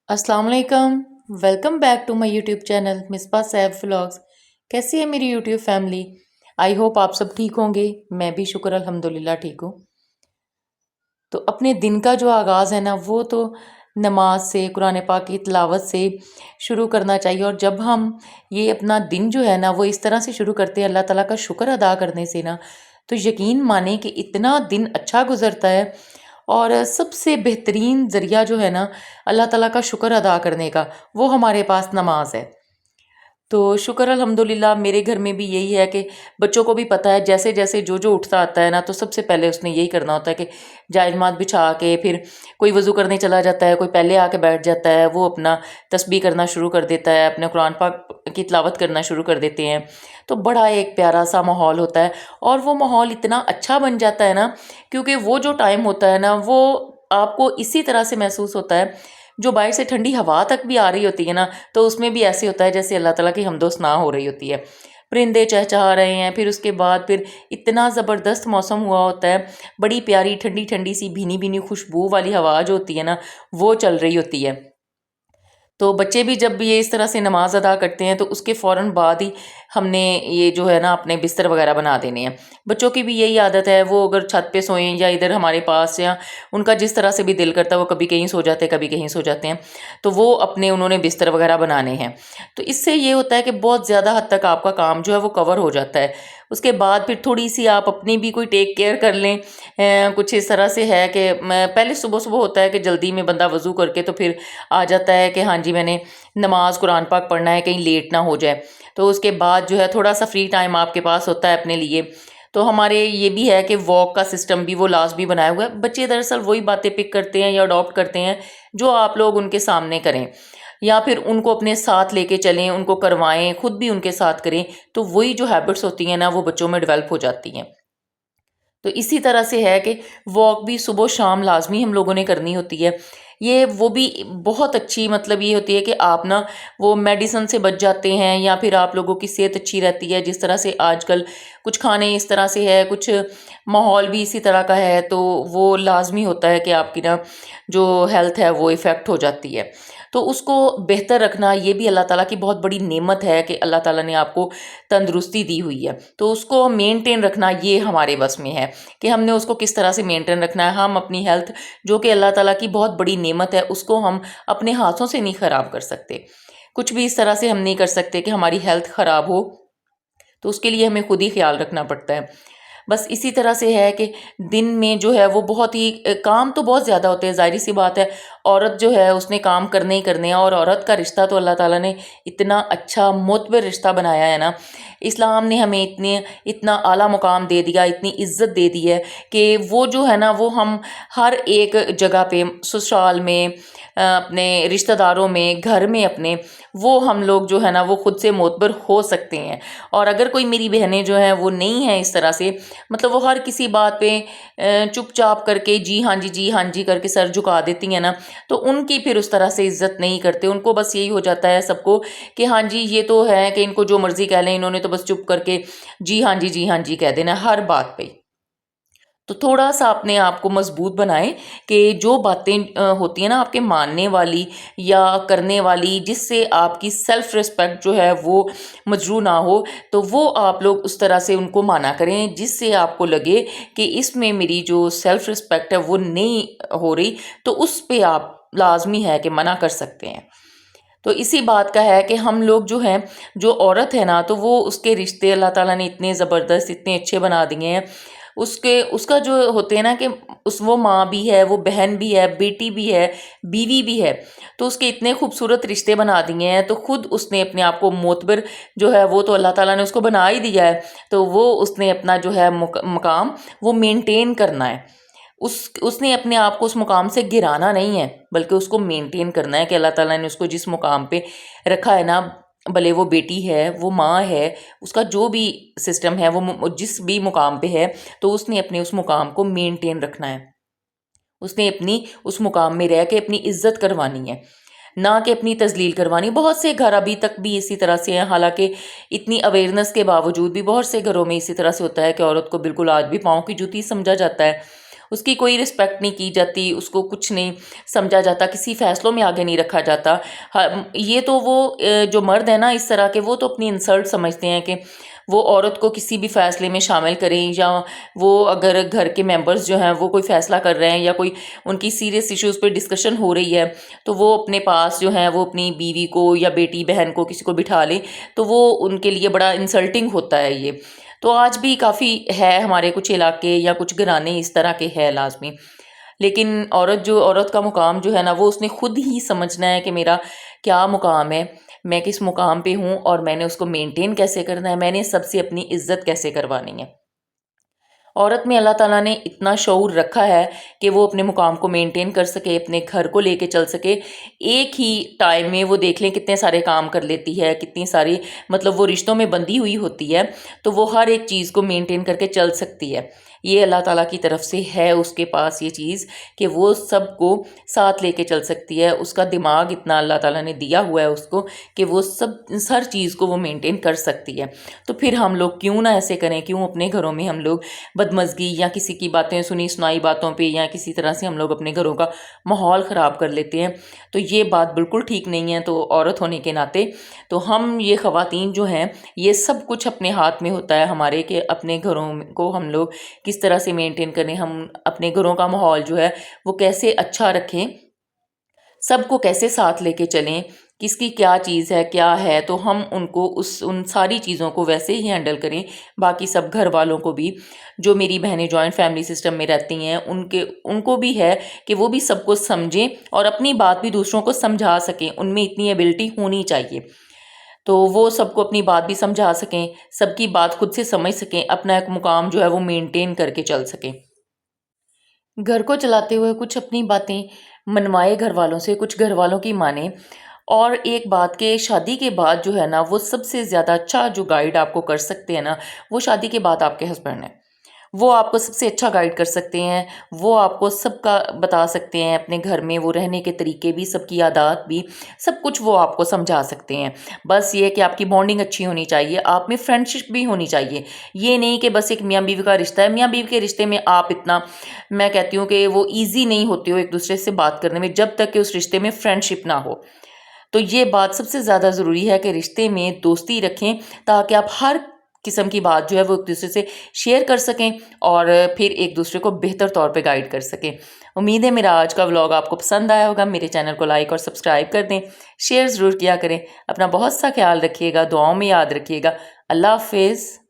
अस्सलाम वालेकुम। Welcome back to my YouTube channel Misbah Saif vlogs. कैसी है मेरी यूट्यूब फैमिली? आई होप आप सब ठीक होंगे। मैं भी शुक्र अल्हम्दुलिल्लाह ठीक हूँ। तो अपने दिन का जो आगाज़ है ना वो तो नमाज से, कुरान पाक की तिलावत से शुरू करना चाहिए। और जब हम ये अपना दिन जो है ना वो इस तरह से शुरू करते हैं अल्लाह ताला का शुक्र अदा करने से ना, तो यकीन माने कि इतना दिन अच्छा गुजरता है। और सबसे बेहतरीन ज़रिया जो है ना अल्लाह ताला का शुक्र अदा करने का, वो हमारे पास नमाज है। तो शुक्र अल्हम्दुलिल्लाह मेरे घर में भी यही है कि बच्चों को भी पता है, जैसे जैसे जो जो उठता आता है ना तो सबसे पहले उसने यही करना होता है कि जायनमाज़ बिछा के फिर कोई वज़ू करने चला जाता है, कोई पहले आके बैठ जाता है, वो अपना तस्बीह करना शुरू कर देता है, अपने कुरान पाक की तिलावत करना शुरू कर देते हैं। तो बड़ा एक प्यारा सा माहौल होता है और वो माहौल इतना अच्छा बन जाता है ना, क्योंकि वो जो टाइम होता है ना वो आपको इसी तरह से महसूस होता है। जो बाहर से ठंडी हवा तक भी आ रही होती है ना, तो उसमें भी ऐसे होता है जैसे अल्लाह ताला की हमदो सना हो रही होती है। परिंदे चहचहा रहे हैं, फिर उसके बाद फिर इतना ज़बरदस्त मौसम हुआ होता है, बड़ी प्यारी ठंडी ठंडी सी भीनी भीनी खुशबू वाली हवा जो होती है ना वो चल रही होती है। तो बच्चे भी जब ये इस तरह से नमाज़ अदा करते हैं तो उसके फ़ौरन बाद ही हमने ये जो है ना अपने बिस्तर वगैरह बना देने हैं। बच्चों की भी यही आदत है, वो अगर छत पे सोएं या इधर हमारे पास, या उनका जिस तरह से भी दिल करता है वो कभी कहीं सो जाते हैं, कभी कहीं सो जाते हैं। तो वो अपने उन्होंने बिस्तर वगैरह बनाने हैं। तो इससे ये होता है कि बहुत ज़्यादा हद तक आपका काम जो है वो कवर हो जाता है। उसके बाद फिर थोड़ी सी आप अपनी भी कोई टेक केयर कर लें। कुछ इस तरह से है कि पहले सुबह सुबह होता है कि जल्दी में बंदा वज़ू करके तो फिर आ जाता है कि हाँ जी मैंने नमाज कुरान पाक पढ़ना है, कहीं लेट ना हो जाए। तो उसके बाद जो है थोड़ा सा फ्री टाइम आपके पास होता है अपने लिए। तो हमारे ये भी है कि वॉक का सिस्टम भी वो लाजमी बनाया हुआ है। बच्चे दरअसल वही बातें पिक करते हैं या अडॉप्ट करते हैं जो आप लोग उनके सामने करें, या फिर उनको अपने साथ लेके चलें, उनको करवाएं, खुद भी उनके साथ करें। तो वही जो हैबिट्स होती हैं ना वो बच्चों में डेवलप हो जाती हैं। तो इसी तरह से है कि वॉक भी सुबह शाम लाजमी हम लोगों ने करनी होती है। ये वो भी बहुत अच्छी, मतलब ये होती है कि आप ना वो मेडिसिन से बच जाते हैं, या फिर आप लोगों की सेहत अच्छी रहती है। जिस तरह से आजकल कुछ खाने इस तरह से है, कुछ माहौल भी इसी तरह का है, तो वो लाजमी होता है कि आपकी ना जो हेल्थ है वो इफ़ेक्ट हो जाती है। तो उसको बेहतर रखना ये भी अल्लाह ताला की बहुत बड़ी नेमत है कि अल्लाह ताला ने आपको तंदुरुस्ती दी हुई है। तो उसको मेंटेन रखना ये हमारे बस में है कि हमने उसको किस तरह से मेंटेन रखना है। हम अपनी हेल्थ जो कि अल्लाह ताला की बहुत बड़ी नेमत है उसको हम अपने हाथों से नहीं ख़राब कर सकते। कुछ भी इस तरह से हम नहीं कर सकते कि हमारी हेल्थ ख़राब हो, तो उसके लिए हमें खुद ही ख्याल रखना पड़ता है। बस इसी तरह से है कि दिन में जो है वो बहुत ही काम तो बहुत ज़्यादा होते हैं, ज़ाहिर सी बात है। औरत जो है उसने काम करने ही करने हैं, और औरत का रिश्ता तो अल्लाह ताला ने इतना अच्छा मोतबर रिश्ता बनाया है ना। इस्लाम ने हमें इतना आला मुकाम दे दिया, इतनी इज़्ज़त दे दी है कि वो जो है ना वो हम हर एक जगह पे, ससुराल में, अपने रिश्तेदारों में, घर में अपने, वो हम लोग जो है ना वो खुद से मोतबर हो सकते हैं। और अगर कोई मेरी बहनें जो हैं वो नहीं हैं इस तरह से, मतलब वो हर किसी बात पे चुपचाप करके जी हाँ जी, जी हाँ जी करके सर झुका देती हैं ना, तो उनकी फिर उस तरह से इज़्ज़त नहीं करते। उनको बस यही हो जाता है सबको कि हाँ जी ये तो है कि इनको जो मर्ज़ी कह लें, इन्होंने तो बस चुप करके जी हाँ जी, जी हाँ जी कह देना हर बात पे। तो थोड़ा-सा अपने आप को मज़बूत बनाएँ कि जो बातें होती हैं ना आपके मानने वाली या करने वाली, जिससे आपकी सेल्फ़ रिस्पेक्ट जो है वो मजरूह ना हो, तो वो आप लोग उस तरह से उनको माना करें जिससे आपको लगे कि इसमें मेरी जो सेल्फ़ रिस्पेक्ट है वो नहीं हो रही, तो उस पे आप लाज़मी है कि मना कर सकते हैं। तो इसी बात का है कि हम लोग जो हैं, जो औरत है ना, तो वो उसके रिश्ते अल्लाह ताला ने इतने ज़बरदस्त, इतने अच्छे बना दिए हैं। उसके उसका जो होते हैं ना कि उस वो माँ भी है, वो बहन भी है, बेटी भी है, बीवी भी है। तो उसके इतने खूबसूरत रिश्ते बना दिए हैं, तो खुद उसने अपने आप को मोतबर जो है वो तो अल्लाह ताला ने उसको बना ही दिया है। तो वो उसने अपना जो है मकाम वो मेंटेन करना है। उसने अपने आप को उस मुकाम से गिराना नहीं है, बल्कि उसको मेंटेन करना है कि अल्लाह ताला ने उसको जिस मुकाम पे रखा है ना, भले वो बेटी है, वो माँ है, उसका जो भी सिस्टम है, वो जिस भी मुकाम पे है, तो उसने अपने उस मुकाम को मेंटेन रखना है। उसने अपनी उस मुकाम में रह के अपनी इज्जत करवानी है, ना कि अपनी तजलील करवानी। बहुत से घर अभी तक भी इसी तरह से हैं, हालांकि इतनी अवेयरनेस के बावजूद भी बहुत से घरों में इसी तरह से होता है कि औरत को बिल्कुल आज भी पाँव की जूती समझा जाता है। اس کی کوئی رسپیکٹ نہیں کی جاتی، اس کو کچھ نہیں سمجھا جاتا، کسی فیصلوں میں آگے نہیں رکھا جاتا۔ یہ تو وہ جو مرد ہیں نا اس طرح کے، وہ تو اپنی انسلٹ سمجھتے ہیں کہ وہ عورت کو کسی بھی فیصلے میں شامل کریں، یا وہ اگر گھر کے ممبرز جو ہیں وہ کوئی فیصلہ کر رہے ہیں یا کوئی ان کی سیریس ایشوز پہ ڈسکشن ہو رہی ہے، تو وہ اپنے پاس جو ہیں وہ اپنی بیوی کو یا بیٹی بہن کو کسی کو بٹھا لیں، تو وہ ان کے لیے بڑا انسلٹنگ ہوتا ہے یہ۔ تو آج بھی کافی ہے ہمارے کچھ علاقے یا کچھ گھرانے اس طرح کے ہے لازمی، لیکن عورت کا مقام جو ہے نا وہ اس نے خود ہی سمجھنا ہے کہ میرا کیا مقام ہے، میں کس مقام پہ ہوں، اور میں نے اس کو مینٹین کیسے کرنا ہے، میں نے سب سے اپنی عزت کیسے کروانی ہے۔ عورت میں اللہ تعالیٰ نے اتنا شعور رکھا ہے کہ وہ اپنے مقام کو مینٹین کر سکے، اپنے گھر کو لے کے چل سکے۔ ایک ہی ٹائم میں وہ دیکھ لیں کتنے سارے کام کر لیتی ہے، کتنی ساری مطلب وہ رشتوں میں بندھی ہوئی ہوتی ہے، تو وہ ہر ایک چیز کو مینٹین کر کے چل سکتی ہے۔ یہ اللہ تعالیٰ کی طرف سے ہے اس کے پاس یہ چیز کہ وہ سب کو ساتھ لے کے چل سکتی ہے۔ اس کا دماغ اتنا اللہ تعالیٰ نے دیا ہوا ہے اس کو کہ وہ ہر چیز کو وہ مینٹین کر سکتی ہے۔ تو پھر ہم لوگ کیوں نہ ایسے کریں، کیوں اپنے گھروں میں ہم لوگ بدمزگی یا کسی کی باتیں سنی سنائی باتوں پہ یا کسی طرح سے ہم لوگ اپنے گھروں کا ماحول خراب کر لیتے ہیں۔ تو یہ بات بالکل ٹھیک نہیں ہے۔ تو عورت ہونے کے ناطے تو ہم یہ خواتین جو ہیں یہ سب کچھ اپنے ہاتھ میں ہوتا ہے ہمارے، کہ اپنے گھروں کو ہم لوگ کس طرح سے مینٹین کریں، ہم اپنے گھروں کا ماحول جو ہے وہ کیسے اچھا رکھیں، سب کو کیسے ساتھ لے کے چلیں، کس کی کیا چیز ہے کیا ہے، تو ہم ان کو ان ساری چیزوں کو ویسے ہی ہینڈل کریں۔ باقی سب گھر والوں کو بھی، جو میری بہنیں جوائنٹ فیملی سسٹم میں رہتی ہیں ان کو بھی ہے کہ وہ بھی سب کو سمجھیں اور اپنی بات بھی دوسروں کو سمجھا سکیں، ان میں اتنی ایبلٹی ہونی چاہیے، تو وہ سب کو اپنی بات بھی سمجھا سکیں، سب کی بات خود سے سمجھ سکیں، اپنا ایک مقام جو ہے وہ مینٹین کر کے چل سکیں۔ گھر کو چلاتے ہوئے کچھ اپنی باتیں منوائے گھر والوں سے، کچھ گھر والوں کی مانیں، اور ایک بات کہ شادی کے بعد جو ہے نا وہ سب سے زیادہ اچھا جو گائیڈ آپ کو کر سکتے ہیں نا، وہ شادی کے بعد آپ کے ہسبینڈ ہیں۔ وہ آپ کو سب سے اچھا گائیڈ کر سکتے ہیں، وہ آپ کو سب کا بتا سکتے ہیں، اپنے گھر میں وہ رہنے کے طریقے بھی، سب کی عادات بھی، سب کچھ وہ آپ کو سمجھا سکتے ہیں۔ بس یہ کہ آپ کی بانڈنگ اچھی ہونی چاہیے، آپ میں فرینڈشپ بھی ہونی چاہیے۔ یہ نہیں کہ بس ایک میاں بیوی کا رشتہ ہے، میاں بیوی کے رشتے میں آپ اتنا، میں کہتی ہوں کہ وہ ایزی نہیں ہوتے ہو ایک دوسرے سے بات کرنے میں جب تک کہ اس رشتے میں فرینڈشپ نہ ہو۔ تو یہ بات سب سے زیادہ ضروری ہے کہ رشتے میں دوستی رکھیں، تاکہ آپ ہر قسم کی بات جو ہے وہ ایک دوسرے سے شیئر کر سکیں اور پھر ایک دوسرے کو بہتر طور پہ گائیڈ کر سکیں۔ امید ہے میرا آج کا ولاگ آپ کو پسند آیا ہوگا۔ میرے چینل کو لائک اور سبسکرائب کر دیں، شیئر ضرور کیا کریں۔ اپنا بہت سا خیال رکھیے گا، دعاؤں میں یاد رکھیے گا۔ اللہ حافظ۔